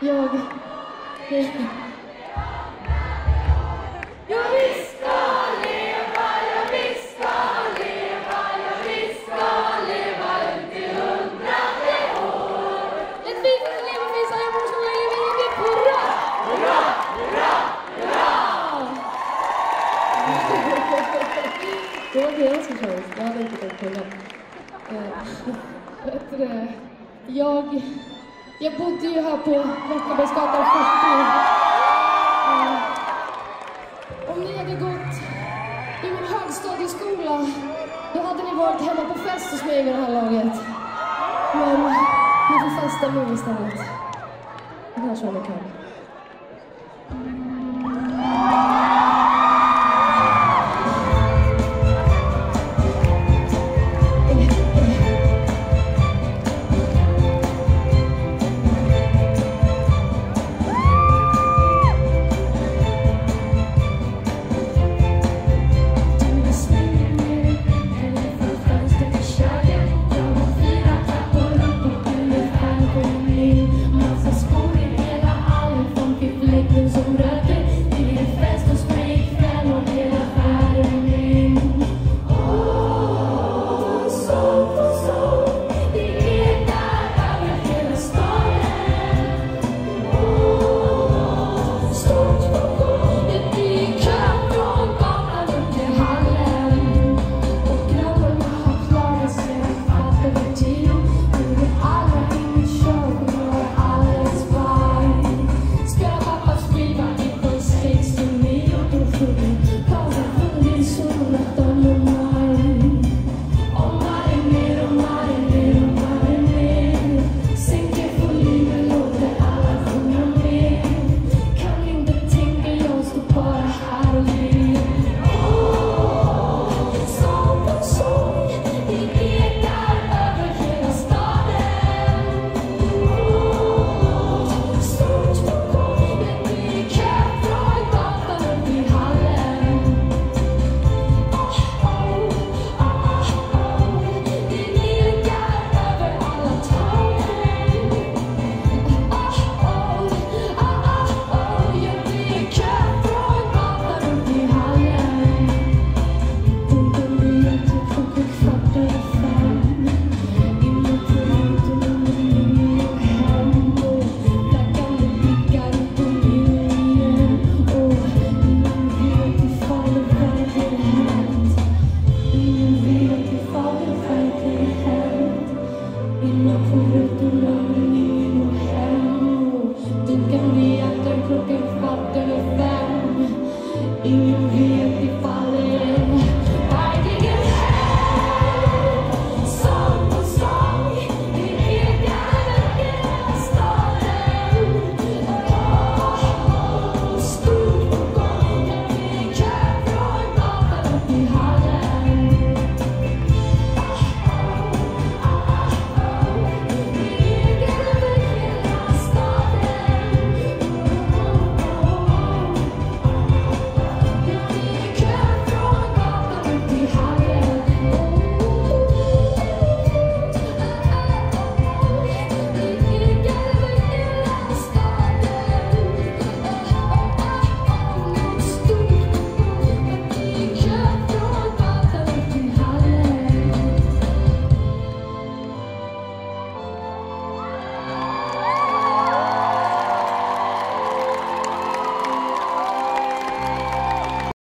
Jag visst ska leva, jag visst ska leva, jag visst ska leva ut i 100:e år. Ett fint leva finns alla mor som lever i mitt hurra! Hurra, hurra, hurra! Det var det jag som körde, jag hade inte tänkt på det. Jag bodde ju här på Väckarbergsgatan 40. Om ni hade gått i min högstadieskola, då hade ni varit hemma på fest hos mig vid det här laget. Men ni får festa nu istället. Det här kör vi kan. Ingen vet